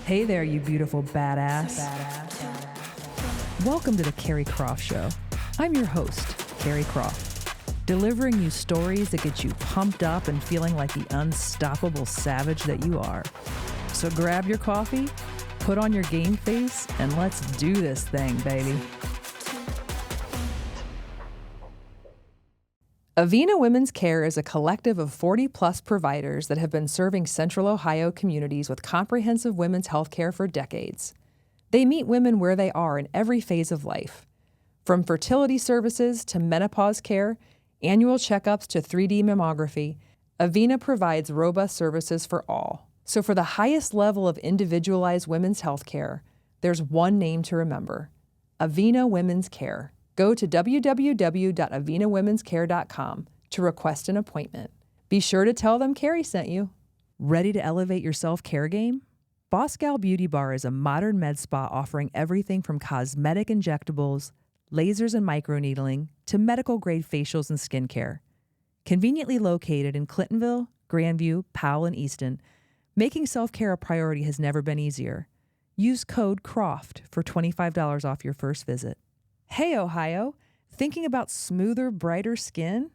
Hey there, you beautiful badass. Welcome to the Keri Croft Show. I'm your host, Keri Croft, delivering you stories that get you pumped up and feeling like the unstoppable savage that you are. So grab your coffee, put on your game face, and let's do this thing, baby. Avena Women's Care is a collective of 40-plus providers that have been serving Central Ohio communities with comprehensive women's health care for decades. They meet women where they are in every phase of life. From fertility services to menopause care, annual checkups to 3D mammography, Avena provides robust services for all. So for the highest level of individualized women's health care, there's one name to remember: Avena Women's Care. Go to www.avenawomenscare.com to request an appointment. Be sure to tell them Keri sent you. Ready to elevate your self-care game? Boss Gal Beauty Bar is a modern med spa offering everything from cosmetic injectables, lasers and microneedling, to medical-grade facials and skincare. Conveniently located in Clintonville, Grandview, Powell, and Easton, making self-care a priority has never been easier. Use code CROFT for $25 off your first visit. Hey, Ohio, thinking about smoother, brighter skin?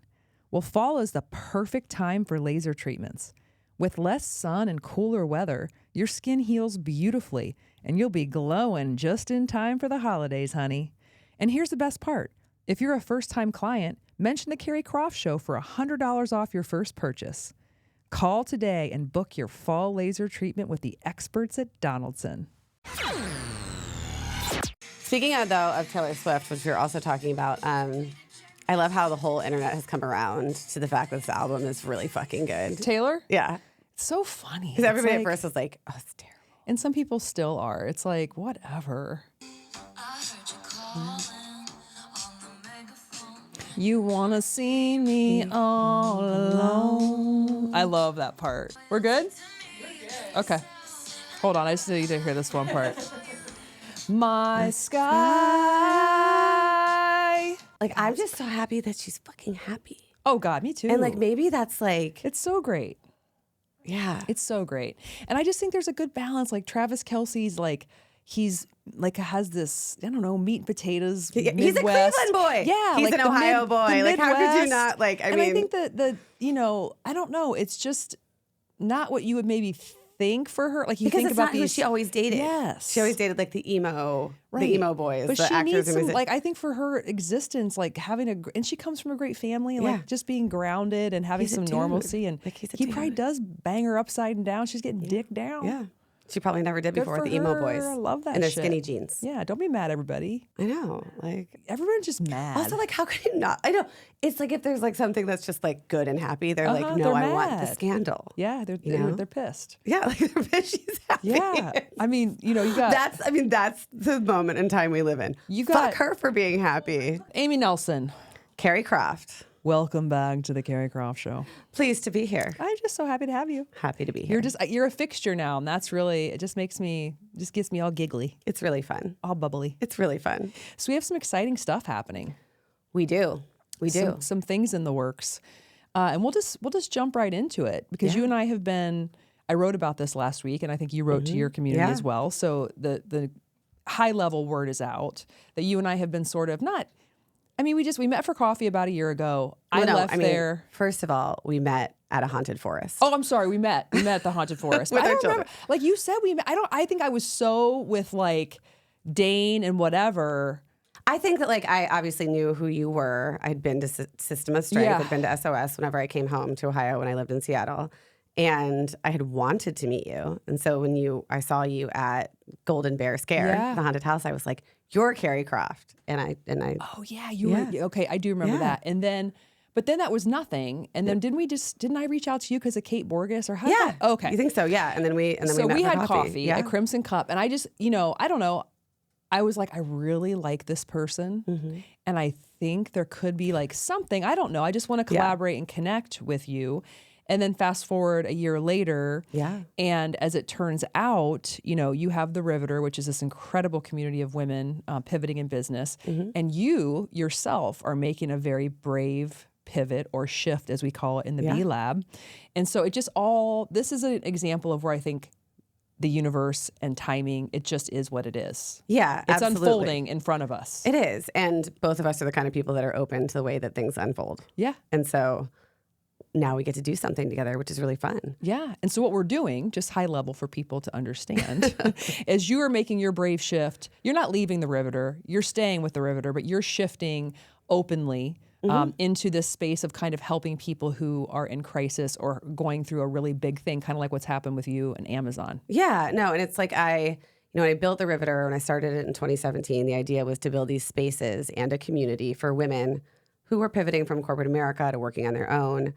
Well, fall is the perfect time for laser treatments. With less sun and cooler weather, your skin heals beautifully, and you'll be glowing just in time for the holidays, honey. And here's the best part. If you're a first-time client, mention the Keri Croft Show for $100 off your first purchase. Call today and book your fall laser treatment with the experts at Donaldson. Speaking of, though, of Taylor Swift, which we were also talking about, I love how the whole internet has come around to the fact that this album is really fucking good. Taylor? Yeah. It's so funny. Because everybody at first was like, oh, it's terrible. And some people still are. It's like, whatever. You want to see me all alone. I love that part. We're good? Okay. Hold on. I just need to hear this one part. My sky. Like, I'm just so happy that she's fucking happy. Oh, God, me too. And, like, maybe that's, like... It's so great. Yeah. It's so great. And I just think there's a good balance. Like, Travis Kelce's, like, he's, like, has this, I don't know, meat and potatoes, Midwest. He's a Cleveland boy. Yeah. He's like an Ohio boy. Like, how could you not, like, I think that you know, I don't know. It's just not what you would maybe think for her. Like, you because think it's about not who she always dated. Yes. She always dated, like, the emo boys, but the she actors. needs And some, music. like, I think for her existence, like, having and she comes from a great family, and like, just being grounded and having He's a some dude. normalcy. And Like, he's a he dude. probably does bang her upside and down. She's getting dick down. Yeah. She probably never did Good before for with the emo her. boys. I love that And their shit. skinny jeans. Yeah, don't be mad, everybody. I know. Like, Everyone's just mad. also, like, how could you not? I know. It's like if there's, like, something that's just, like, good and happy, they're like, no, they're I want the mad. scandal. Yeah, they're pissed. Yeah, like, they're pissed she's happy. Yeah, I mean, you know, you got that's the moment in time we live in. You got- Fuck her for being happy. Amy Nelson. Keri Croft. Welcome back to the Keri Croft Show. Pleased to be here. I'm just so happy to have you. Happy to be here. You're a fixture now, and that's really, it just gets me all giggly, It's really fun. all bubbly. It's really fun. So we have some exciting stuff happening. We do. We do. Some things in the works, and we'll just jump right into it because you and I have been. I wrote about this last week, and I think you wrote to your community as well. So the high level word is out that you and I have been sort of not. I mean, we met for coffee about a year ago. There. First of all, we met at a haunted forest. Oh, I'm sorry. We met at the haunted forest. With I our don't children. remember. Like you said, we met. I think I was so with like Dane and whatever. I think that, like, I obviously knew who you were. I'd been to System of Strength. Yeah. I'd been to SOS whenever I came home to Ohio when I lived in Seattle. And I had wanted to meet you. And so when I saw you at Golden Bear Scare, the haunted house, I was like, you're Keri Croft. And I Oh yeah, you were okay. I do remember that. And then, but then that was nothing. And then didn't I reach out to you because of Kate Borges or how? Yeah. Okay. You think so? Yeah. And then we met we for had coffee Yeah. at Crimson Cup, and I just, I don't know. I was like, I really like this person, and I think there could be like something. I don't know. I just want to collaborate and connect with you. And then fast forward a year later, and as it turns out, you have the Riveter, which is this incredible community of women pivoting in business, and you yourself are making a very brave pivot or shift, as we call it in the B Lab. And so this is an example of where I think the universe and timing, it just is what it is. Yeah, it's absolutely. Unfolding in front of us. It is. And both of us are the kind of people that are open to the way that things unfold. Yeah. And so now we get to do something together, which is really fun. Yeah. And so what we're doing, just high level for people to understand, is you are making your brave shift. You're not leaving the Riveter. You're staying with the Riveter, but you're shifting openly into this space of kind of helping people who are in crisis or going through a really big thing, kind of like what's happened with you and Amazon. Yeah, no, and it's like when I built the Riveter, when I started it in 2017, the idea was to build these spaces and a community for women who were pivoting from corporate America to working on their own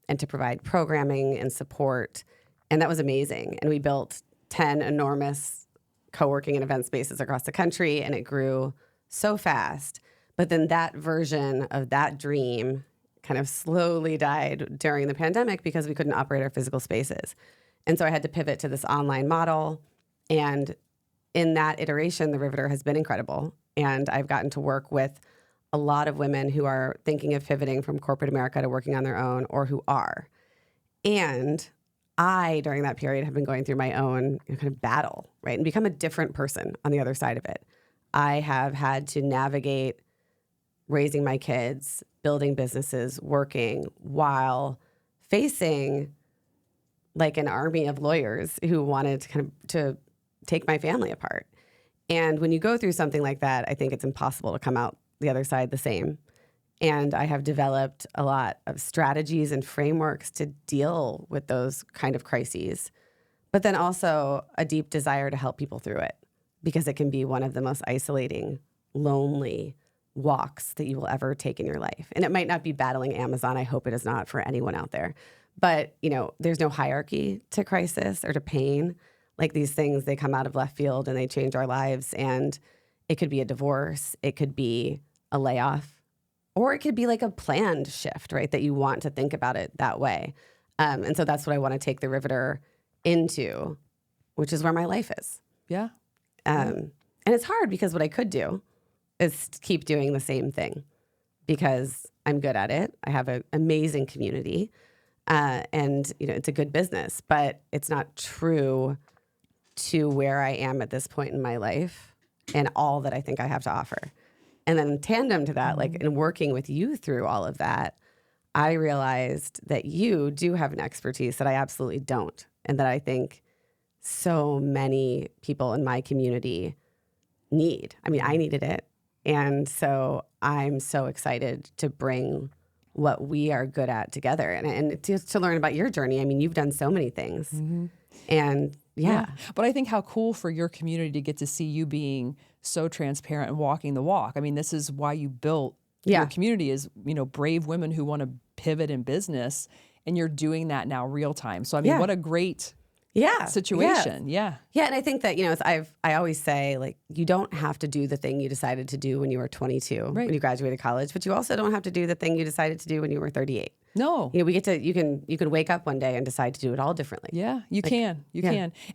and to provide programming and support. And that was amazing. And we built 10 enormous co-working and event spaces across the country, and it grew so fast. But then that version of that dream kind of slowly died during the pandemic because we couldn't operate our physical spaces. And so I had to pivot to this online model. And in that iteration, the Riveter has been incredible. And I've gotten to work with a lot of women who are thinking of pivoting from corporate America to working on their own, or who are. And I, during that period, have been going through my own kind of battle, right? And become a different person on the other side of it. I have had to navigate raising my kids, building businesses, working, while facing like an army of lawyers who wanted to take my family apart. And when you go through something like that, I think it's impossible to come out the other side the same. And I have developed a lot of strategies and frameworks to deal with those kind of crises, but then also a deep desire to help people through it, because it can be one of the most isolating, lonely walks that you will ever take in your life. And it might not be battling Amazon. I hope it is not for anyone out there. But, there's no hierarchy to crisis or to pain. Like, these things, they come out of left field and they change our lives. And it could be a divorce. It could be a layoff. Or it could be like a planned shift, right? That you want to think about it that way. And so that's what I want to take the Riveter into, which is where my life is. Yeah. And it's hard because what I could do is keep doing the same thing because I'm good at it. I have an amazing community, and it's a good business, but it's not true to where I am at this point in my life and all that I think I have to offer. And then in tandem to that, like in working with you through all of that, I realized that you do have an expertise that I absolutely don't, and that I think so many people in my community need. I mean, I needed it. And so I'm so excited to bring what we are good at together and to learn about your journey. I mean, you've done so many things. And yeah. But I think how cool for your community to get to see you being so transparent and walking the walk. I mean, this is why you built your community, is, brave women who want to pivot in business, and you're doing that now real time. So, I mean, what a great situation. Yeah. And I think that, I always say, like, you don't have to do the thing you decided to do when you were 22, when you graduated college, but you also don't have to do the thing you decided to do when you were 38. No. We get to, you can wake up one day and decide to do it all differently. Yeah, you can.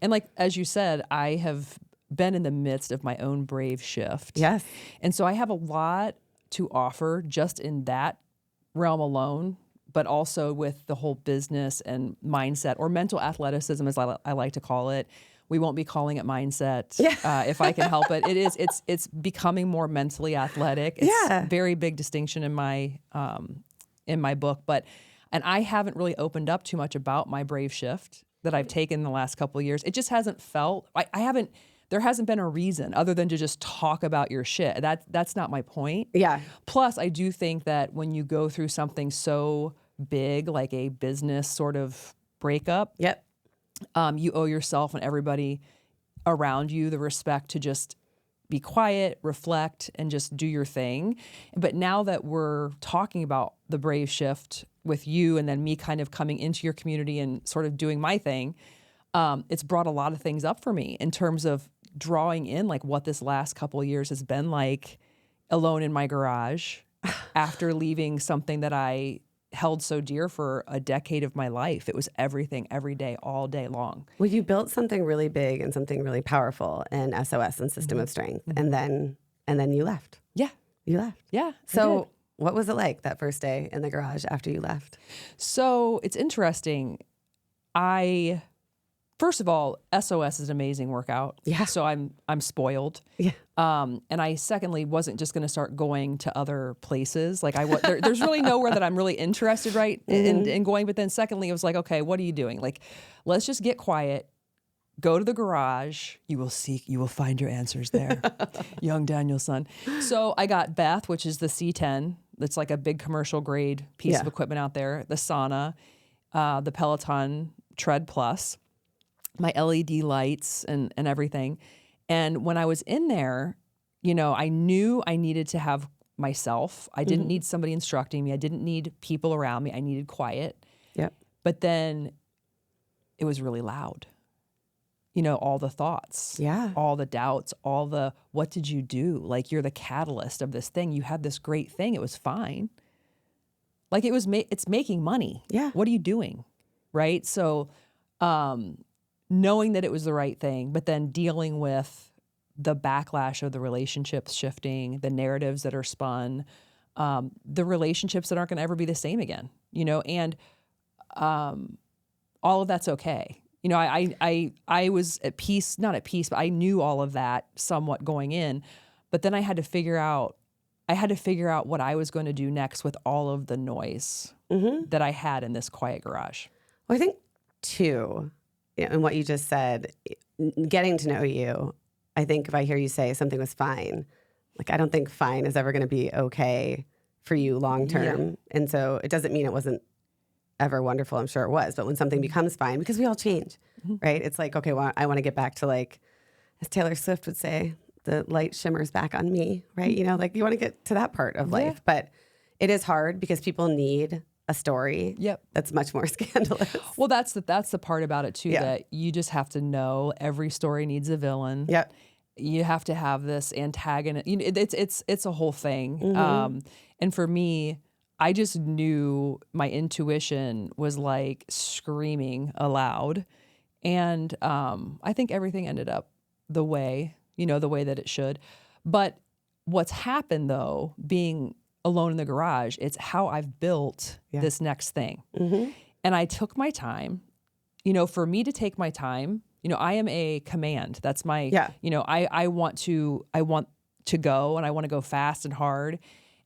And like, as you said, I have been in the midst of my own brave shift. Yes. And so I have a lot to offer just in that realm alone, but also with the whole business and mindset, or mental athleticism, as I like to call it. We won't be calling it mindset if I can help it. It's becoming more mentally athletic. It's a very big distinction in my book, and I haven't really opened up too much about my brave shift that I've taken in the last couple of years. It just hasn't felt, there hasn't been a reason other than to just talk about your shit. That's not my point. Yeah. Plus, I do think that when you go through something so big, like a business sort of breakup, you owe yourself and everybody around you the respect to just be quiet, reflect, and just do your thing. But now that we're talking about the brave shift with you, and then me kind of coming into your community and sort of doing my thing, it's brought a lot of things up for me in terms of drawing in like what this last couple of years has been like alone in my garage after leaving something that I held so dear for a decade of my life. It was everything, every day, all day long. Well, you built something really big and something really powerful in SOS and System of Strength, and then you left. Yeah. You left. Yeah. So What was it like that first day in the garage after you left? So it's interesting. First of all, SOS is an amazing workout. Yeah. So I'm spoiled. Yeah. And I secondly wasn't just going to start going to other places. Like there's really nowhere that I'm really interested in going. But then secondly, it was like, okay, what are you doing? Like, let's just get quiet. Go to the garage. You will find your answers there. Young Daniel's son. So I got Beth, which is the C10. That's like a big commercial grade piece of equipment out there. The sauna, the Peloton Tread Plus, my LED lights and everything. And when I was in there, I knew I needed to have myself. I didn't need somebody instructing me. I didn't need people around me. I needed quiet. Yep. But then it was really loud. All the thoughts, all the doubts, all the, what did you do? Like, you're the catalyst of this thing. You had this great thing. It was fine. Like, it's making money. Yeah. What are you doing? Right. So, knowing that it was the right thing, but then dealing with the backlash of the relationships shifting, the narratives that are spun, the relationships that aren't going to ever be the same again, and, all of that's okay. I was at peace, not at peace, but I knew all of that somewhat going in. But then I had to figure out what I was going to do next with all of the noise that I had in this quiet garage. Well, I think too, and what you just said, getting to know you, I think if I hear you say something was fine, like, I don't think fine is ever going to be okay for you long term. Yeah. And so it doesn't mean it wasn't ever wonderful. I'm sure it was. But when something becomes fine, because we all change, right? It's like, okay, well, I want to get back to, like, as Taylor Swift would say, the light shimmers back on me, right? Like, you want to get to that part of life. But it is hard because people need a story that's much more scandalous. Well, that's the part about it too, that you just have to know every story needs a villain. Yep. You have to have this antagonist. It's a whole thing. And for me, I just knew my intuition was like screaming aloud. And I think everything ended up the way that it should. But what's happened, though, being alone in the garage, it's how I've built this next thing. And I took my time. For me to take my time, I am a command. That's my, I want to go, and I want to go fast and hard.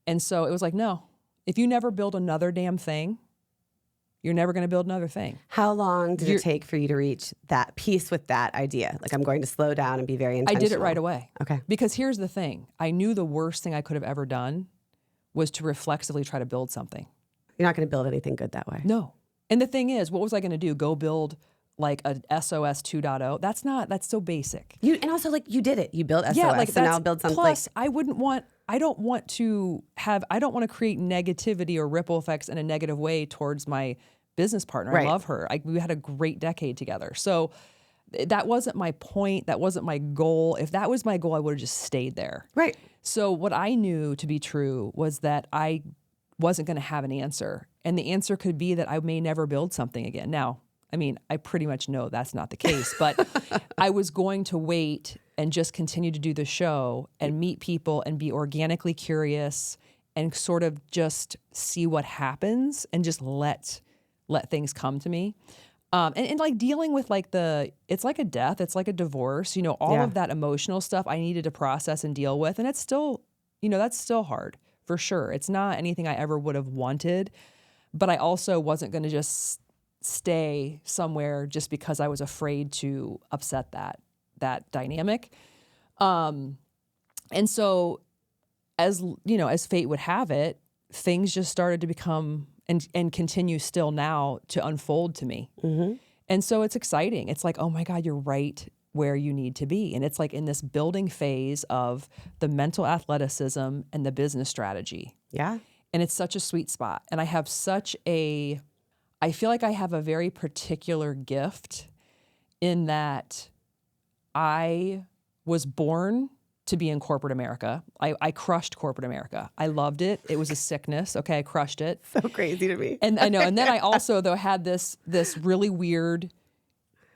And so it was like, no. If you never build another damn thing, you're never going to build another thing. How long did it take for you to reach that peace with that idea? Like, I'm going to slow down and be very intentional. I did it right away. Okay. Because here's the thing. I knew the worst thing I could have ever done was to reflexively try to build something. You're not going to build anything good that way. No. And the thing is, what was I going to do? Go build like a SOS 2.0? That's so basic. And also, like, you did it. You built SOS, so now build something. Plus, I don't want to create negativity or ripple effects in a negative way towards my business partner. Right. I love her. We had a great decade together. So that wasn't my point. That wasn't my goal. If that was my goal, I would have just stayed there. Right. So what I knew to be true was that I wasn't going to have an answer. And the answer could be that I may never build something again. Now, I mean, I pretty much know that's not the case, but I was going to wait and just continue to do the show and meet people and be organically curious and sort of just see what happens and just let things come to me. And like dealing with like it's like a death, it's like a divorce, all of that emotional stuff I needed to process and deal with. And it's still, that's still hard for sure. It's not anything I ever would have wanted, but I also wasn't going to just stay somewhere just because I was afraid to upset that dynamic. And so as fate would have it, things just started to become and continue still now to unfold to me. And so it's exciting. It's like, oh my God, you're right where you need to be. And it's like in this building phase of the mental athleticism and the business strategy. Yeah. And it's such a sweet spot. And I feel like I have a very particular gift in that I was born to be in corporate America. I crushed corporate America. I loved it. It was a sickness. Okay, I crushed it. So crazy to me. And I know. And then I also, though, had this really weird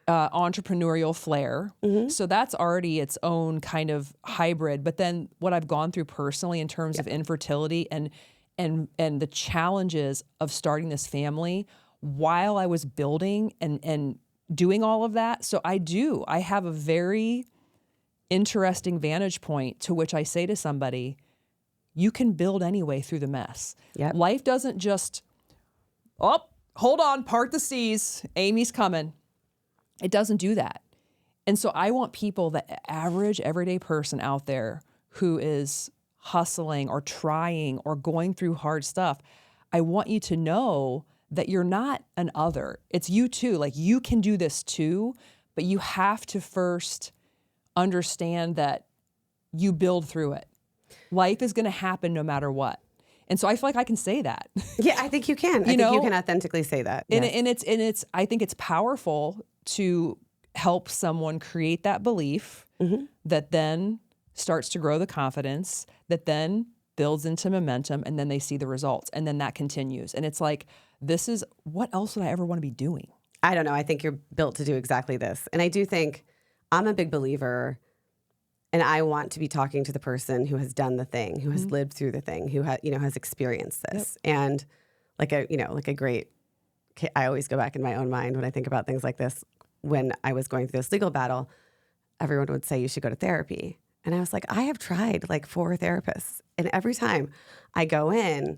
entrepreneurial flair. So that's already its own kind of hybrid. But then what I've gone through personally in terms of infertility and and the challenges of starting this family while I was building and doing all of that. So I have a very interesting vantage point to which I say to somebody, you can build anyway through the mess. Yep. Life doesn't just, hold on, part the seas, Amy's coming. It doesn't do that. And so I want people, the average everyday person out there who is hustling or trying or going through hard stuff, I want you to know that you're not an other. It's you too. Like, you can do this too, but you have to first understand that you build through it. Life is going to happen no matter what. And so I feel like I can say that. Yeah, I think you can. I think you can authentically say that. And, Yes. it's I think it's powerful to help someone create that belief that then starts to grow the confidence, that then builds into momentum, and then they see the results, and then that continues. And it's like, this is, what else would I ever want to be doing? I don't know. I think you're built to do exactly this. And I do think I'm a big believer, and I want to be talking to the person who has done the thing, who has lived through the thing, who has experienced this. Yep. And like a great, I always go back in my own mind when I think about things like this. When I was going through this legal battle, everyone would say you should go to therapy. And I was like, I have tried like 4 therapists. And every time I go in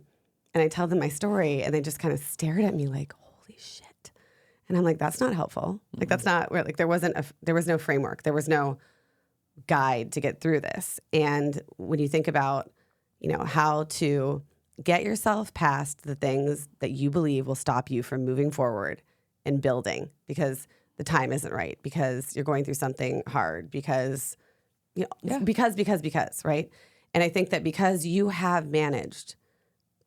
and I tell them my story, and they just kind of stared at me like, holy shit. And I'm like, that's not helpful. Like, that's not where, like, there was no framework. There was no guide to get through this. And when you think about, how to get yourself past the things that you believe will stop you from moving forward and building, because the time isn't right, because you're going through something hard, because, because, right? And I think that because you have managed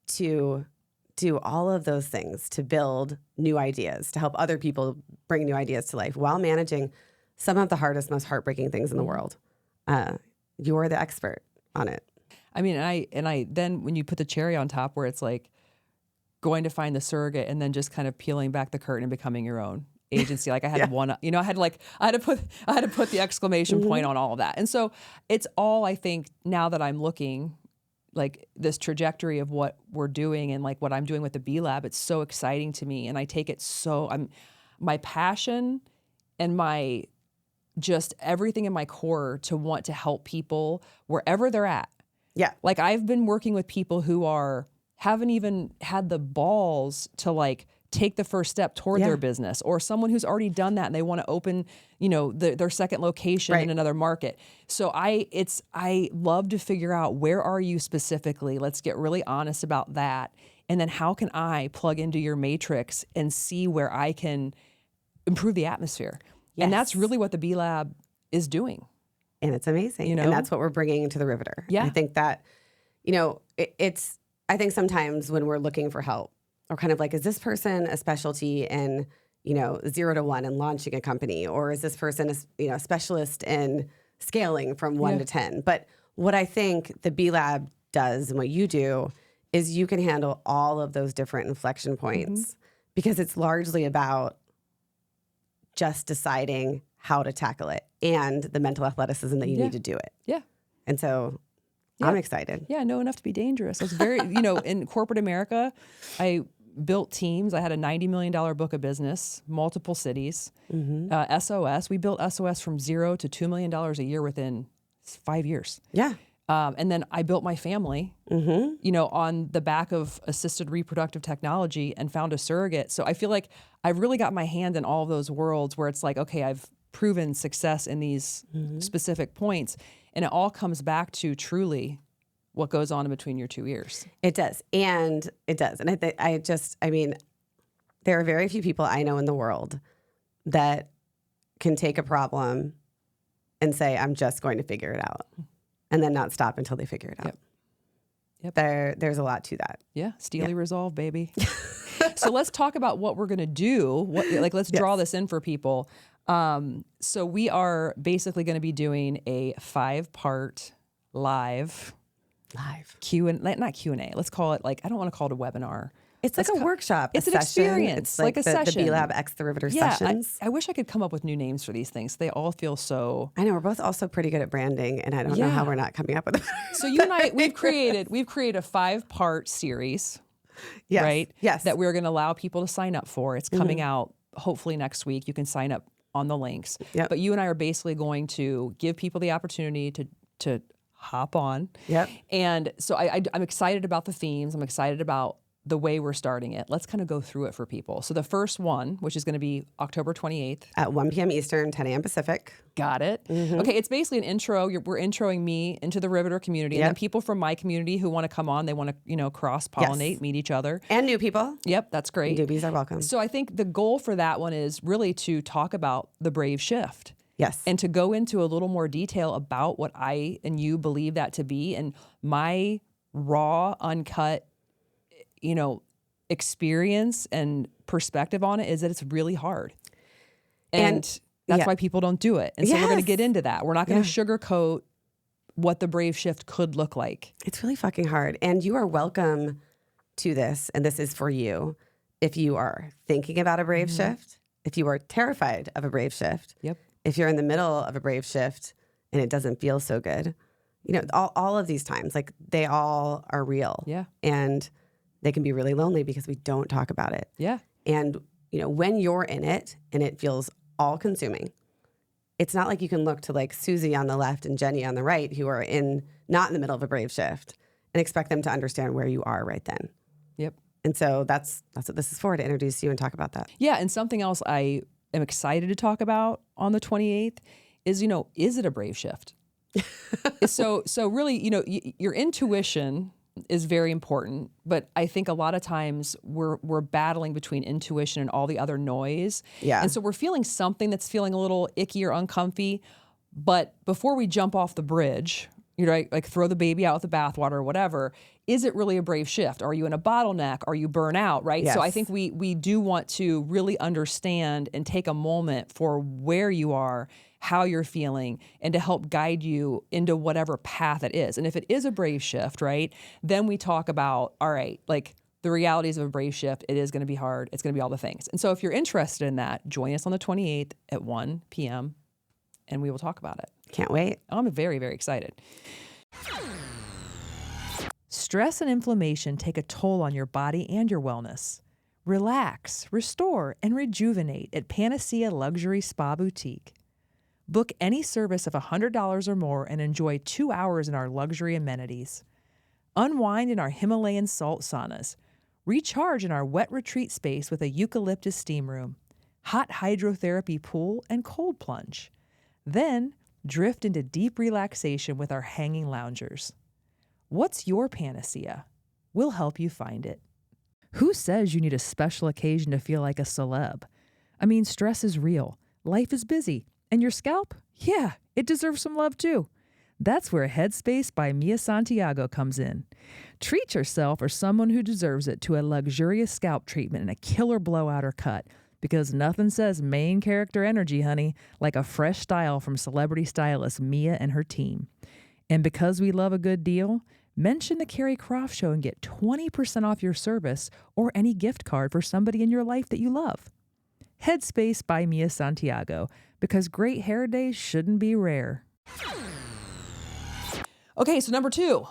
to do all of those things, to build new ideas, to help other people bring new ideas to life while managing some of the hardest, most heartbreaking things in the world, you're the expert on it. I mean, I then when you put the cherry on top, where it's like going to find the surrogate and then just kind of peeling back the curtain and becoming your own agency. Like, I had I had to put the exclamation point on all of that. And so it's all, I think, now that I'm looking like this trajectory of what we're doing and like what I'm doing with the B Lab, it's so exciting to me. And I take it my passion and my just everything in my core to want to help people wherever they're at. Yeah. Like, I've been working with people who haven't even had the balls to like take the first step toward their business, or someone who's already done that and they want to open, their second location in another market. So I love to figure out, where are you specifically? Let's get really honest about that. And then how can I plug into your matrix and see where I can improve the atmosphere? Yes. And that's really what the B Lab is doing. And it's amazing. And that's what we're bringing to the Riveter. Yeah. I think that, I think sometimes when we're looking for help, or kind of like, is this person a specialty in, 0 to 1 and launching a company? Or is this person a specialist in scaling from 1 to 10? But what I think the B Lab does, and what you do, is you can handle all of those different inflection points, because it's largely about just deciding how to tackle it and the mental athleticism that you need to do it. Yeah. And so I'm excited. Yeah, I know enough to be dangerous. I was very, in corporate America, I built teams. I had a $90 million book of business, multiple cities. SOS, we built SOS from 0 to $2 million a year within 5 years. Yeah. And then I built my family, on the back of assisted reproductive technology, and found a surrogate. So I feel like I've really got my hand in all of those worlds where it's like, okay, I've proven success in these specific points. And it all comes back to truly what goes on in between your 2 ears. It does. And it does. And I mean, there are very few people I know in the world that can take a problem and say, I'm just going to figure it out, and then not stop until they figure it out. Yep. There's a lot to that. Yeah. Steely resolve, baby. So let's talk about what we're going to do. Let's draw this in for people. So we are basically going to be doing a 5-part live not Q&A. Let's call it, I don't want to call it a webinar. It's like a workshop. It's a an session. experience. It's like a the session. B-Lab X the Riveter sessions. I wish I could come up with new names for these things. They all feel so. I know we're both also pretty good at branding, and I don't know how we're not coming up with it. So you and I, we've created a 5-part series, Yes. right? Yes. That we're going to allow people to sign up for. It's coming out hopefully next week. You can sign up on the links. Yep. But you and I are basically going to give people the opportunity to hop on. Yep. And so I'm excited about the themes. I'm excited about the way we're starting it. Let's kind of go through it for people. So the first one, which is going to be October 28th. At 1 p.m. Eastern, 10 a.m. Pacific. Got it. Okay, it's basically an intro. We're introing me into the Riveter community. And then people from my community who want to come on, they want to, cross-pollinate, meet each other. And new people. Yep, that's great. Newbies are welcome. So I think the goal for that one is really to talk about the brave shift. Yes. And to go into a little more detail about what I and you believe that to be. And my raw, uncut, experience and perspective on it is that it's really hard. And that's why people don't do it. And so we're going to get into that. We're not going to sugarcoat what the brave shift could look like. It's really fucking hard. And you are welcome to this. And this is for you. If you are thinking about a brave shift, if you are terrified of a brave shift, if you're in the middle of a brave shift and it doesn't feel so good, all of these times, like they all are real. Yeah. And they can be really lonely because we don't talk about it. Yeah. And, when you're in it and it feels all consuming, it's not like you can look to like Susie on the left and Jenny on the right who are not in the middle of a brave shift and expect them to understand where you are right then. Yep. And so that's what this is for, to introduce you and talk about that. Yeah. And something else I am excited to talk about on the 28th is, is it a brave shift? So really, your intuition is very important, but I think a lot of times we're battling between intuition and all the other noise. Yeah. And so we're feeling something that's feeling a little icky or uncomfy, but before we jump off the bridge, like throw the baby out with the bathwater or whatever, is it really a brave shift? Are you in a bottleneck? Are you burnt out, right? Yes. So I think we do want to really understand and take a moment for where you are, how you're feeling, and to help guide you into whatever path it is. And if it is a brave shift, right, then we talk about, all right, like the realities of a brave shift, it is going to be hard. It's going to be all the things. And so if you're interested in that, join us on the 28th at 1 p.m. and we will talk about it. Can't wait. I'm very, very excited. Stress and inflammation take a toll on your body and your wellness. Relax, restore, and rejuvenate at Panacea Luxury Spa Boutique. Book any service of $100 or more and enjoy 2 hours in our luxury amenities. Unwind in our Himalayan salt saunas. Recharge in our wet retreat space with a eucalyptus steam room, hot hydrotherapy pool, and cold plunge. Then drift into deep relaxation with our hanging loungers. What's your panacea? We'll help you find it. Who says you need a special occasion to feel like a celeb? I mean, stress is real. Life is busy. And your scalp? Yeah, it deserves some love too. That's where Headspace by Mia Santiago comes in. Treat yourself or someone who deserves it to a luxurious scalp treatment and a killer blowout or cut, because nothing says main character energy, honey, like a fresh style from celebrity stylist Mia and her team. And because we love a good deal, mention the Keri Croft Show and get 20% off your service or any gift card for somebody in your life that you love. Headspace by Mia Santiago, because great hair days shouldn't be rare. Okay, so number 2.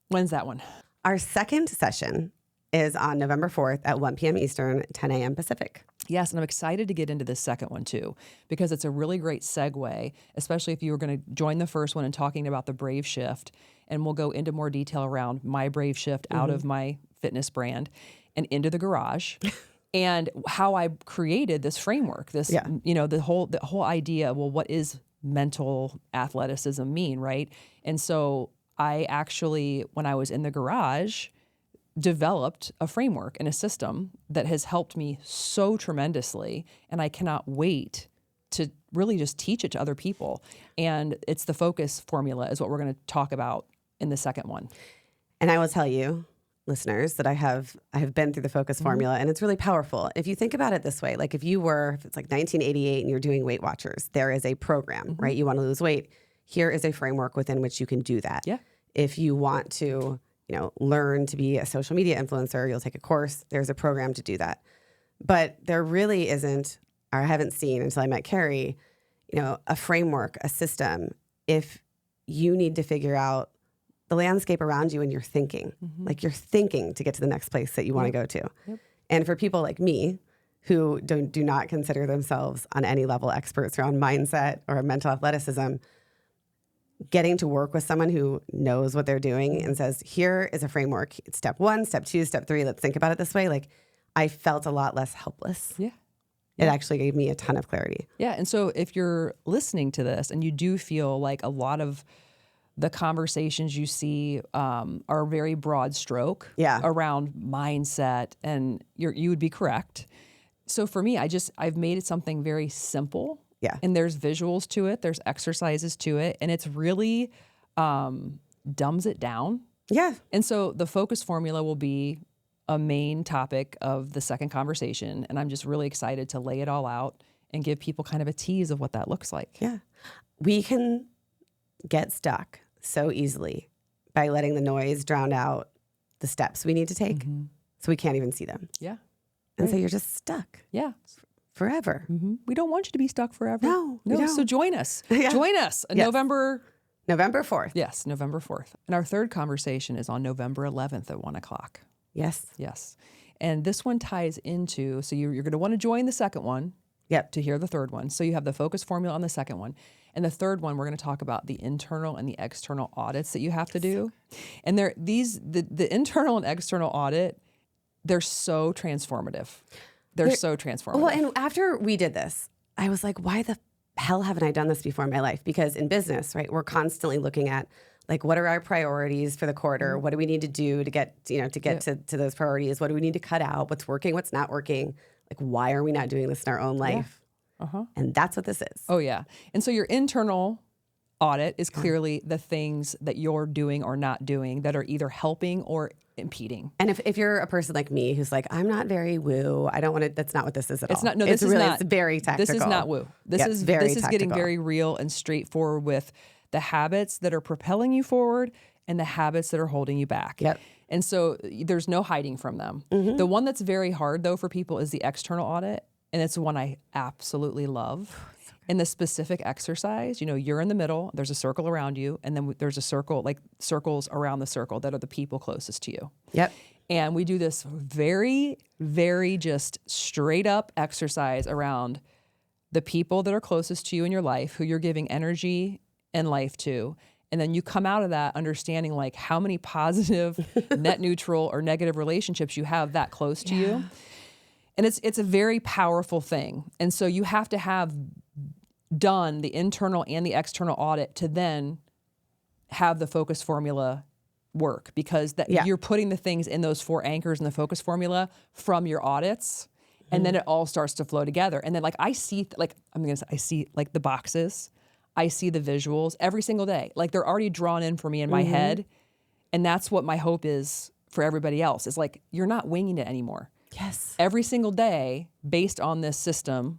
When's that one? Our second session is on November 4th at 1 p.m. Eastern, 10 a.m. Pacific. Yes, and I'm excited to get into this second one too, because it's a really great segue, especially if you were going to join the first one and talking about the brave shift. And we'll go into more detail around my brave shift out of my fitness brand and into the garage. And how I created this framework, the whole idea, well, what is mental athleticism mean, right? And so I actually, when I was in the garage, developed a framework and a system that has helped me so tremendously. And I cannot wait to really just teach it to other people. And it's the focus formula is what we're going to talk about in the second one. And I will tell you, listeners, that I have been through the focus formula, and it's really powerful. If you think about it this way, like if it's like 1988 and you're doing Weight Watchers, there is a program, right? You want to lose weight. Here is a framework within which you can do that. Yeah. If you want to learn to be a social media influencer. You'll take a course. There's a program to do that. But there really isn't, or I haven't seen until I met Keri, a framework, a system. If you need to figure out the landscape around you and you're thinking, like you're thinking to get to the next place that you want to go to. Yep. And for people like me who do not consider themselves on any level experts around mindset or mental athleticism, getting to work with someone who knows what they're doing and says, here is a framework. It's step 1, step 2, step 3. Let's think about it this way. Like, I felt a lot less helpless. Yeah. It actually gave me a ton of clarity. Yeah. And so if you're listening to this and you do feel like a lot of the conversations you see are very broad stroke around mindset, and you would be correct. So for me, I've made it something very simple. Yeah. And there's visuals to it. There's exercises to it. And it's really dumbs it down. Yeah. And so the focus formula will be a main topic of the second conversation. And I'm just really excited to lay it all out and give people kind of a tease of what that looks like. Yeah. We can get stuck so easily by letting the noise drown out the steps we need to take. So we can't even see them. Yeah. And so you're just stuck. Yeah. Forever. We don't want you to be stuck forever. No. We don't. So join us. Yeah. Join us. Yes. November 4th. Yes, November 4th. And our third conversation is on November 11th at 1:00. Yes. Yes. And this one ties into, so you're going to want to join the second one. Yep. To hear the third one. So you have the focus formula on the second one. And the third one, we're going to talk about the internal and the external audits that you have to do. And the internal and external audit, they're so transformative. They're so transformative. Well, and after we did this, I was like, why the hell haven't I done this before in my life? Because in business, right, we're constantly looking at, like, what are our priorities for the quarter? What do we need to do to get to those priorities? What do we need to cut out? What's working? What's not working? Like, why are we not doing this in our own life? And that's what this is. Oh, yeah. And so your internal audit is clearly the things that you're doing or not doing that are either helping or impeding. And if you're a person like me who's like, I'm not very woo, I don't want to, that's not what this is at all. It's not, no, it's this is not. It's very tactical. This is not woo. This is getting very real and straightforward with the habits that are propelling you forward and the habits that are holding you back. Yep. And so there's no hiding from them. The one that's very hard, though, for people is the external audit. And it's the one I absolutely love. In the specific exercise, you're in the middle, there's a circle around you, and then there's a circle, like circles around the circle that are the people closest to you. Yep. And we do this very, very just straight up exercise around the people that are closest to you in your life, who you're giving energy and life to. And then you come out of that understanding, like, how many positive, net neutral, or negative relationships you have that close to you. And it's a very powerful thing. And so you have to have done the internal and the external audit to then have the focus formula work, because you're putting the things in those 4 anchors in the focus formula from your audits, and then it all starts to flow together. And then, like, I see like the boxes, I see the visuals every single day. Like, they're already drawn in for me in my head. And that's what my hope is for everybody else, is like, you're not winging it anymore. Yes. Every single day, based on this system,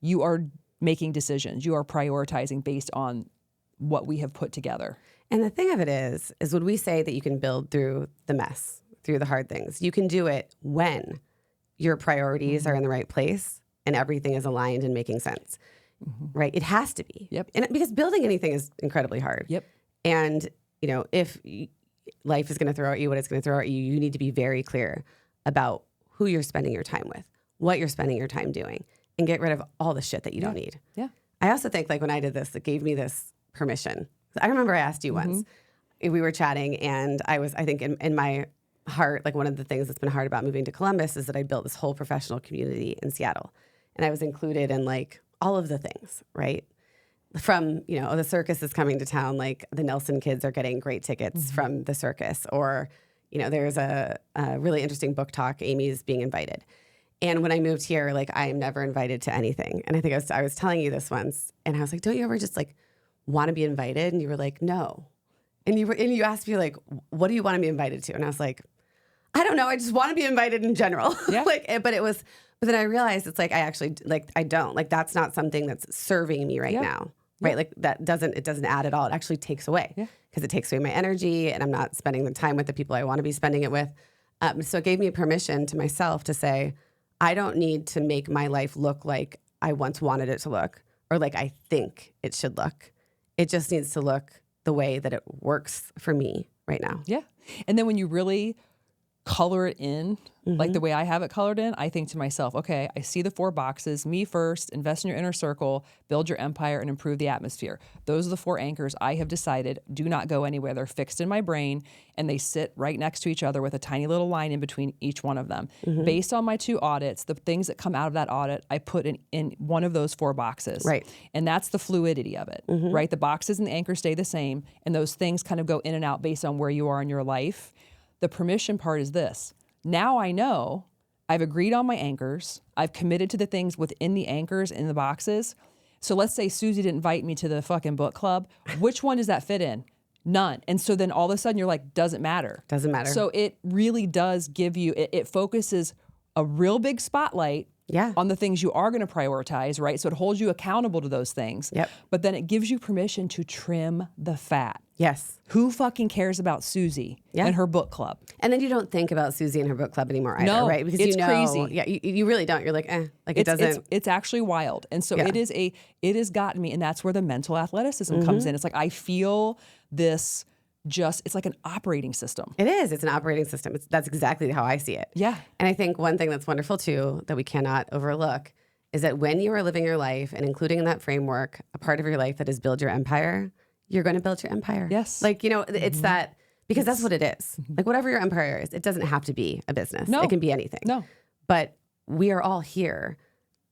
you are making decisions. You are prioritizing based on what we have put together. And the thing of it is when we say that you can build through the mess, through the hard things, you can do it when your priorities are in the right place and everything is aligned and making sense, right? It has to be. Yep. And because building anything is incredibly hard. Yep. And, if life is going to throw at you what it's going to throw at you, you need to be very clear about who you're spending your time with, what you're spending your time doing, and get rid of all the shit that you don't need. Yeah. I also think, like, when I did this, it gave me this permission. I remember I asked you once, we were chatting, and I think in my heart, like, one of the things that's been hard about moving to Columbus is that I built this whole professional community in Seattle. And I was included in, like, all of the things, right? From, the circus is coming to town, like, the Nelson kids are getting great tickets from the circus, or, there's a really interesting book talk, Amy's being invited. And when I moved here, like, I am never invited to anything. And I think I was telling you this once, and I was like, don't you ever just, like, want to be invited? And you were like, no. And you asked me, like, what do you want to be invited to? And I was like, I don't know. I just want to be invited in general. Yeah. But then I realized it's like, I actually, like, I don't. Like, that's not something that's serving me right now. right? Like it doesn't add at all. It actually takes away because it takes away my energy and I'm not spending the time with the people I want to be spending it with. So it gave me permission to myself to say, I don't need to make my life look like I once wanted it to look or like I think it should look. It just needs to look the way that it works for me right now. Yeah. And then when you really color it in, like the way I have it colored in, I think to myself, okay, I see the 4 boxes: me first, invest in your inner circle, build your empire, and improve the atmosphere. Those are the 4 anchors I have decided do not go anywhere. They're fixed in my brain and they sit right next to each other with a tiny little line in between each one of them. Based on my 2 audits, the things that come out of that audit, I put in one of those 4 boxes. Right. And that's the fluidity of it, right? The boxes and the anchors stay the same and those things kind of go in and out based on where you are in your life. The permission part is this. Now I know I've agreed on my anchors. I've committed to the things within the anchors in the boxes. So let's say Susie didn't invite me to the fucking book club. Which one does that fit in? None. And so then all of a sudden you're like, doesn't matter. Doesn't matter. So it really does give you, it focuses a real big spotlight on the things you are going to prioritize, right? So it holds you accountable to those things. Yep. But then it gives you permission to trim the fat. Yes. Who fucking cares about Susie and her book club? And then you don't think about Susie and her book club anymore either, right? Because it's you know, crazy. Yeah, you really don't. You're like, like it doesn't. It's actually wild. And so it has gotten me, and that's where the mental athleticism comes in. It's like I feel this it's like an operating system. It is. It's an operating system. That's exactly how I see it. Yeah. And I think one thing that's wonderful too that we cannot overlook is that when you are living your life and including in that framework a part of your life that is build your empire, you're going to build your empire. Yes. Like, it's that, because that's what it is. Like whatever your empire is, it doesn't have to be a business. No. It can be anything. No. But we are all here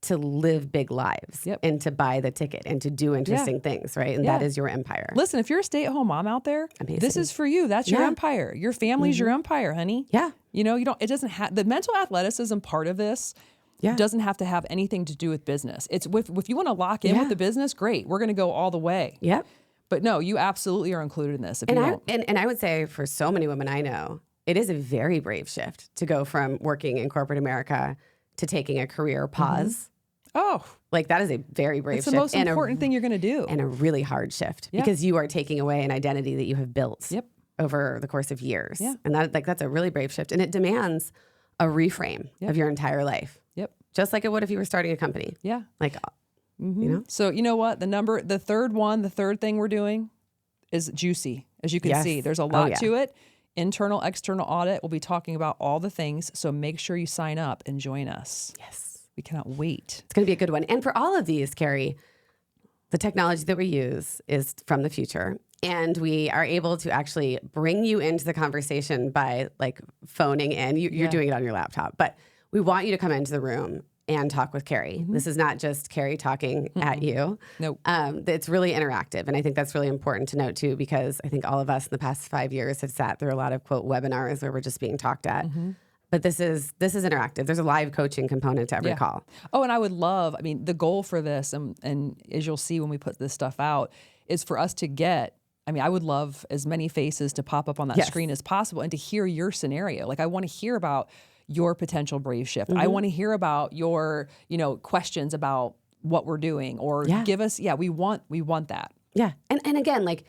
to live big lives and to buy the ticket and to do interesting things, right? And that is your empire. Listen, if you're a stay-at-home mom out there, this is for you. That's your empire. Your family's your empire, honey. Yeah. It doesn't have, the mental athleticism part of this doesn't have to have anything to do with business. It's if you want to lock in with the business, great. We're going to go all the way. Yep. But no, you absolutely are included in this. And I would say for so many women I know, it is a very brave shift to go from working in corporate America to taking a career pause. Oh, like that is a very brave shift. It's the most important thing you're going to do. And a really hard shift because you are taking away an identity that you have built over the course of years. Yeah. And that's a really brave shift. And it demands a reframe of your entire life. Yep. Just like it would if you were starting a company. Yeah. Like, So you know what? The third thing we're doing is juicy. As you can see, there's a lot to it. Internal, external audit. We'll be talking about all the things. So make sure you sign up and join us. Yes. We cannot wait. It's going to be a good one. And for all of these, Keri, the technology that we use is from the future. And we are able to actually bring you into the conversation by like phoning in. You're doing it on your laptop. But we want you to come into the room and talk with Keri. This is not just Keri talking at you. Nope. It's really interactive. And I think that's really important to note too, because I think all of us in the past 5 years have sat through a lot of quote webinars where we're just being talked at. But this is interactive. There's a live coaching component to every call. Oh, and I would love, the goal for this, and as you'll see when we put this stuff out, is for us to get, I would love as many faces to pop up on that screen as possible and to hear your scenario. Like I want to hear about your potential brave shift. I want to hear about your, questions about what we're doing or give us, we want that. Yeah. And again, like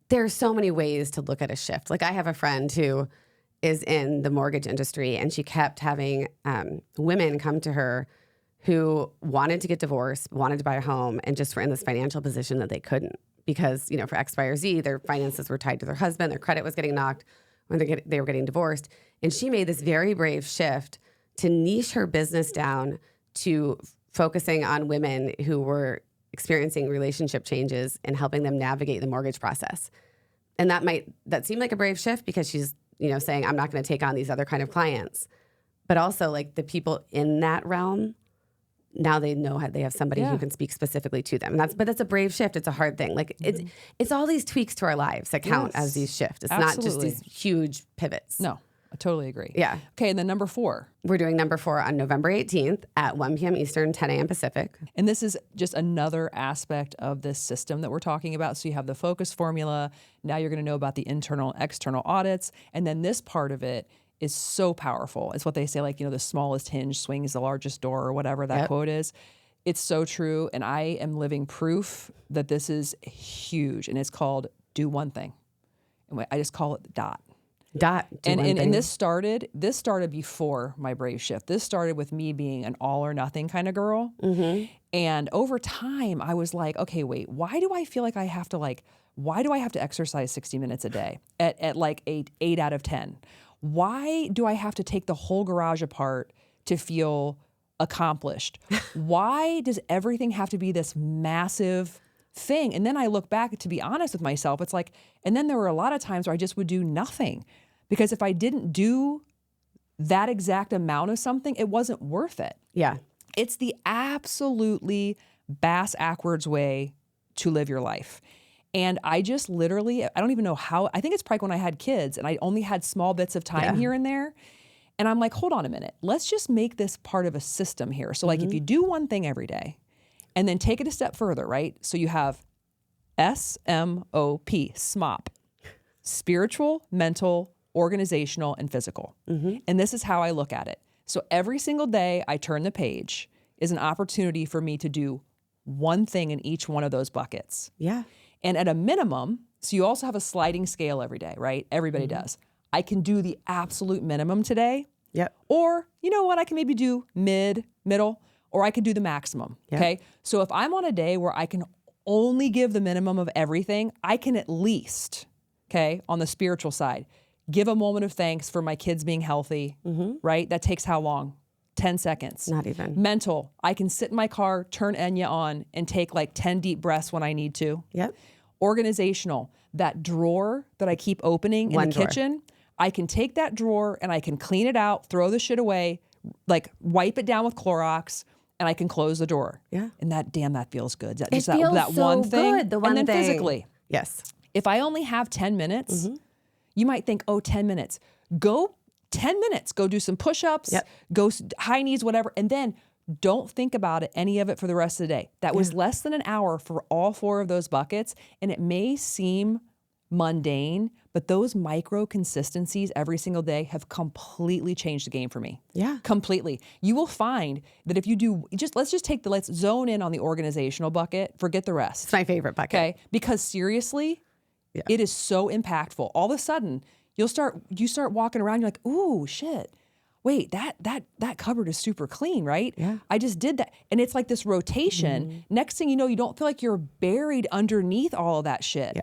there are so many ways to look at a shift. Like I have a friend who is in the mortgage industry and she kept having women come to her who wanted to get divorced, wanted to buy a home, and just were in this financial position that they couldn't because, for X, Y, or Z, their finances were tied to their husband, their credit was getting knocked when they were getting divorced. And she made this very brave shift to niche her business down to focusing on women who were experiencing relationship changes and helping them navigate the mortgage process. And that seemed like a brave shift because she's, saying, I'm not going to take on these other kind of clients. But also like the people in that realm, now they know how they have somebody who can speak specifically to them. And that's a brave shift. It's a hard thing. Like it's all these tweaks to our lives that count as these shifts. It's not just these huge pivots. No, I totally agree. Yeah. Okay, and then number 4. We're doing number 4 on November 18th at 1 p.m. Eastern, 10 a.m. Pacific. And this is just another aspect of this system that we're talking about. So you have the focus formula. Now you're going to know about the internal and external audits. And then this part of it is so powerful. It's what they say, like, the smallest hinge swings the largest door or whatever that quote is. It's so true. And I am living proof that this is huge. And it's called do one thing. And I just call it DOT. And this started before my Brave Shift. This started with me being an all or nothing kind of girl. Mm-hmm. And over time, I was like, okay, wait, why do I feel like I have to exercise 60 minutes a day at like 8 out of 10? Why do I have to take the whole garage apart to feel accomplished? Why does everything have to be this massive thing? And then I look back, to be honest with myself, it's like, and then there were a lot of times where I just would do nothing. Because if I didn't do that exact amount of something, it wasn't worth it. Yeah. It's the absolutely bass-ackwards way to live your life. And I just literally, I don't even know how, I think it's probably when I had kids and I only had small bits of time here and there. And I'm like, hold on a minute. Let's just make this part of a system here. So like if you do one thing every day and then take it a step further, right? So you have SMOP, SMOP, spiritual, mental, organizational, and physical. And this is how I look at it. So every single day I turn the page is an opportunity for me to do one thing in each one of those buckets. Yeah. And at a minimum, so you also have a sliding scale every day, right? Everybody does. I can do the absolute minimum today. Yep. Or, you know what, I can maybe do middle, or I could do the maximum, okay? So if I'm on a day where I can only give the minimum of everything, I can at least, okay, on the spiritual side, give a moment of thanks for my kids being healthy, right? That takes how long? 10 seconds. Not even. Mental, I can sit in my car, turn Enya on, and take like 10 deep breaths when I need to. Yep. Organizational, that drawer that I keep opening in the kitchen, I can take that drawer and I can clean it out, throw the shit away, like wipe it down with Clorox, and I can close the drawer. Yeah. And that feels good. That, It just feels that so one thing. good, the one and then thing. physically. Yes. If I only have 10 minutes, you might think, oh, 10 minutes. Go 10 minutes. Go do some push-ups, go high knees, whatever. And then don't think about it, any of it for the rest of the day. That was less than an hour for all 4 of those buckets. And it may seem mundane, but those micro consistencies every single day have completely changed the game for me. Yeah. Completely. You will find that if you do, let's zone in on the organizational bucket, forget the rest. It's my favorite bucket. Okay. Because seriously, it is so impactful. All of a sudden, you start walking around, you're like, ooh, shit. Wait, that cupboard is super clean, right? Yeah. I just did that. And it's like this rotation. Next thing you know, you don't feel like you're buried underneath all of that shit. Yeah.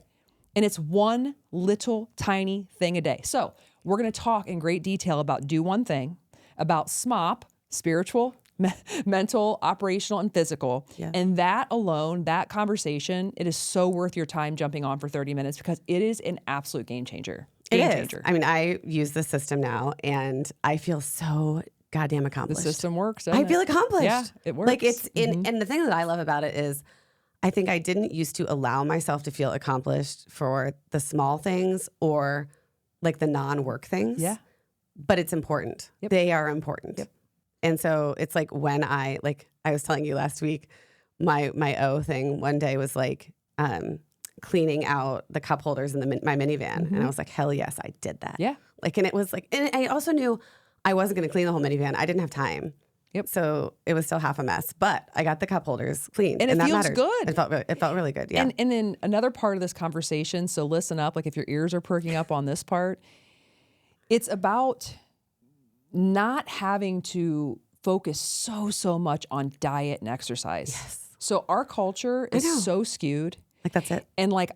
And it's one little tiny thing a day. So we're going to talk in great detail about do one thing, about SMOP, spiritual, mental, operational, and physical. Yeah. And that alone, that conversation, it is so worth your time jumping on for 30 minutes because it is an absolute game changer. Game changer. I mean, I use the system now and I feel so goddamn accomplished. The system works. I feel accomplished. Yeah, it works. Like it's in, and the thing that I love about it is I think I didn't used to allow myself to feel accomplished for the small things or like the non-work things. Yeah. But it's important. Yep. They are important. Yep. And so it's like when I was telling you last week, my O thing one day was like cleaning out the cup holders in my minivan. And I was like, hell yes, I did that. Yeah. Like, and it was like, and I also knew I wasn't going to clean the whole minivan. I didn't have time. Yep. So it was still half a mess, but I got the cup holders clean. And it that feels mattered. good. It felt really good. Yeah. And then another part of this conversation, so listen up, like if your ears are perking up on this part, it's about not having to focus so much on diet and exercise. Yes. So our culture is so skewed. Like that's it. And like,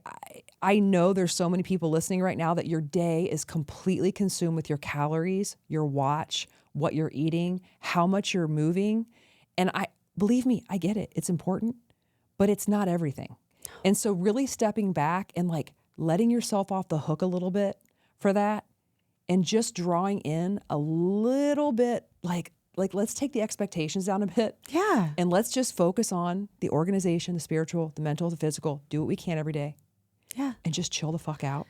I know there's so many people listening right now that your day is completely consumed with your calories, your watch, what you're eating, how much you're moving. And believe me, I get it. It's important, but it's not everything. And so really stepping back and like letting yourself off the hook a little bit for that and just drawing in a little bit, like let's take the expectations down a bit. Yeah. And let's just focus on the organization, the spiritual, the mental, the physical, do what we can every day. Yeah. And just chill the fuck out.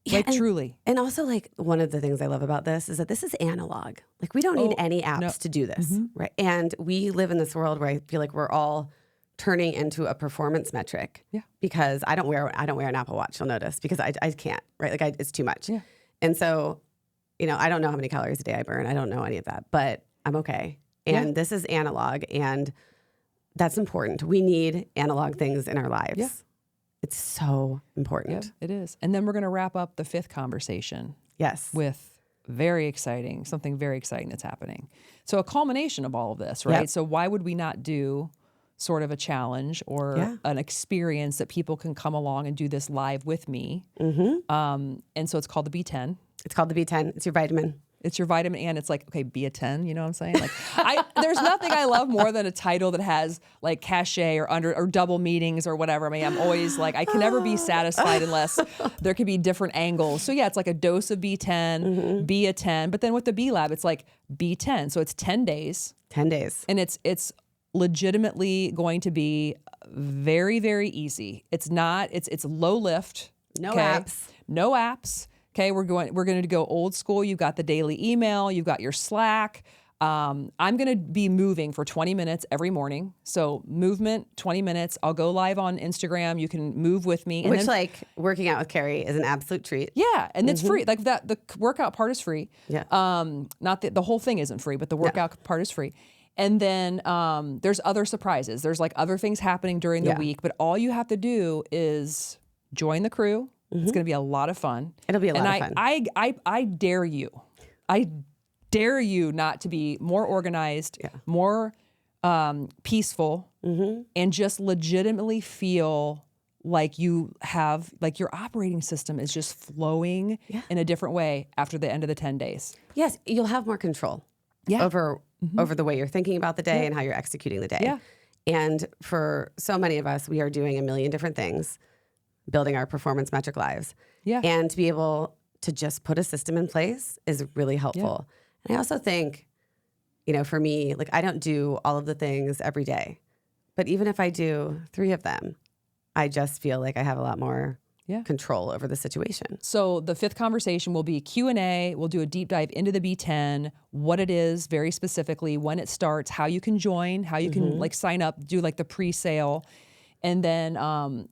Yeah, like truly. And also like one of the things I love about this is that this is analog. Like we don't need any apps to do this. Right. And we live in this world where I feel like we're all turning into a performance metric. Yeah. Because I don't wear an Apple Watch, you'll notice, because I can't, right? Like it's too much. Yeah. And so, you know, I don't know how many calories a day I burn. I don't know any of that, but I'm okay. And this is analog. And That's important. We need analog things in our lives. Yeah. It's so important. Yeah, it is. And then we're going to wrap up the 5th conversation. Yes. With something very exciting that's happening. So a culmination of all of this, right? Yep. So why would we not do sort of a challenge or an experience that people can come along and do this live with me? And so it's called the B10. It's called the B10. It's your vitamin. It's your vitamin, and it's like, okay, be a 10, you know what I'm saying? Like, there's nothing I love more than a title that has like cachet or double meanings or whatever. I mean, I'm always like, I can never be satisfied unless there could be different angles. So yeah, it's like a dose of B10, be a 10. But then with the B Lab, it's like B10. So it's 10 days. 10 days. And it's legitimately going to be very, very easy. It's low lift. No apps. No apps. Okay, we're going to go old school. You've got the daily email. You've got your Slack. I'm going to be moving for 20 minutes every morning. So movement, 20 minutes. I'll go live on Instagram. You can move with me. And Which, like, working out with Keri is an absolute treat. Yeah, and it's free. Like that, the workout part is free. Yeah. Not the whole thing isn't free, but the workout part is free. And then there's other surprises. There's like other things happening during the week, but all you have to do is join the crew. It's going to be a lot of fun. It'll be a lot of fun. I dare you. I dare you not to be more organized, more peaceful, and just legitimately feel like you have, like your operating system is just flowing in a different way after the end of the 10 days. Yes, you'll have more control over the way you're thinking about the day and how you're executing the day. Yeah. And for so many of us, we are doing a million different things, building our performance metric lives. Yeah. And to be able to just put a system in place is really helpful. And I also think, you know, for me, like I don't do all of the things every day, but even if I do 3 of them, I just feel like I have a lot more control over the situation. So the 5th conversation will be Q&A. We'll do a deep dive into the B10, what it is very specifically, when it starts, how you can join, how you can like sign up, do like the pre-sale. And then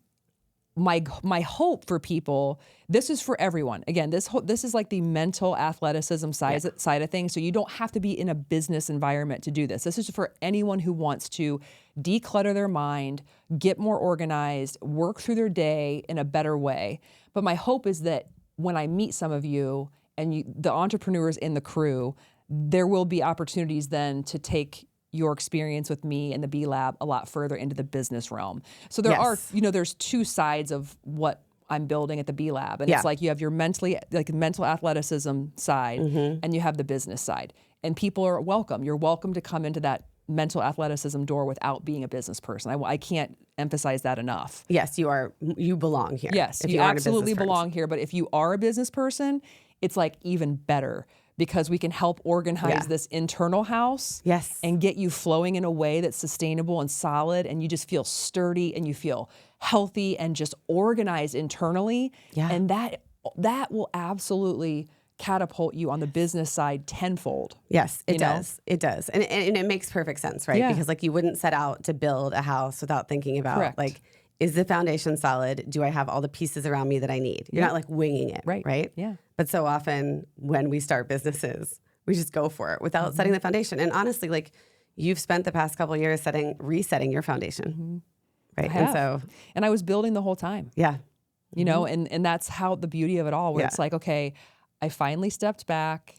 my hope for people, this is for everyone. Again, this is like the mental athleticism side of things. So you don't have to be in a business environment to do this. This is for anyone who wants to declutter their mind, get more organized, work through their day in a better way. But my hope is that when I meet some of you and the entrepreneurs in the crew, there will be opportunities then to take your experience with me and the B Lab a lot further into the business realm. So there are, there's 2 sides of what I'm building at the B Lab. And it's like you have your mental athleticism side and you have the business side. And people are welcome. You're welcome to come into that mental athleticism door without being a business person. I can't emphasize that enough. Yes, you belong here. Yes, you absolutely belong here. But if you are a business person, it's like even better, because we can help organize this internal house and get you flowing in a way that's sustainable and solid, and you just feel sturdy and you feel healthy and just organized internally. Yeah. And that will absolutely catapult you on the business side tenfold. Yes, it does. It does. And it makes perfect sense, right? Yeah. Because like you wouldn't set out to build a house without thinking about like, is the foundation solid? Do I have all the pieces around me that I need? You're not like winging it, right? Yeah. But so often when we start businesses, we just go for it without setting the foundation. And honestly, like you've spent the past couple of years resetting your foundation, right? And I was building the whole time. Yeah. You know, and that's how the beauty of it all, where it's like, okay, I finally stepped back,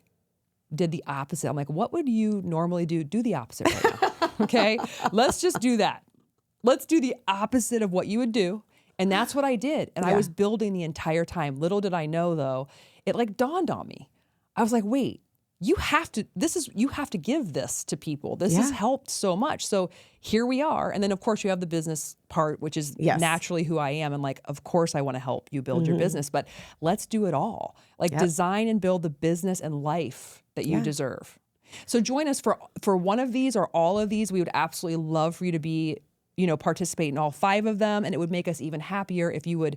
did the opposite. I'm like, what would you normally do? Do the opposite right now. Okay. Let's just do that. Let's do the opposite of what you would do. And that's what I did. And I was building the entire time. Little did I know, though, it like dawned on me. I was like, wait, you have to give this to people. This has helped so much. So here we are. And then of course you have the business part, which is naturally who I am. And like, of course I want to help you build your business, but let's do it all. Like design and build the business and life that you deserve. So join us for one of these or all of these. We would absolutely love for you to be, participate in all 5 of them. And it would make us even happier if you would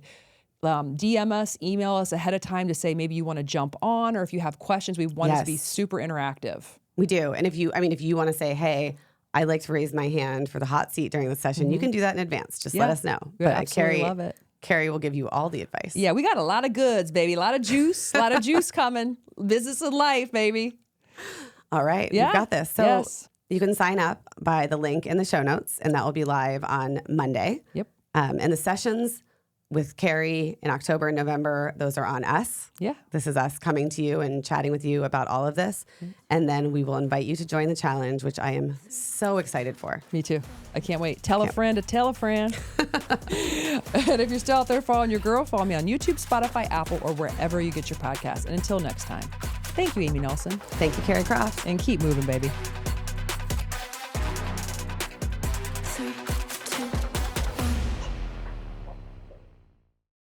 DM us, email us ahead of time to say maybe you want to jump on, or if you have questions. We want it to be super interactive. We do. And if you want to say, hey, I like to raise my hand for the hot seat during the session, you can do that in advance. Just let us know. But absolutely love it. Keri will give you all the advice. Yeah, we got a lot of goods, baby. A lot of juice. A lot of juice coming. Business and life, baby. All right. We've got this. So You can sign up by the link in the show notes, and that will be live on Monday. Yep. And the sessions with Keri in October and November, those are on us. Yeah. This is us coming to you and chatting with you about all of this. And then we will invite you to join the challenge, which I am so excited for. Me too. I can't wait. Tell a friend to tell a friend. And if you're still out there following your girl, follow me on YouTube, Spotify, Apple, or wherever you get your podcasts. And until next time, thank you, Amy Nelson. Thank you, Keri Croft. And keep moving, baby.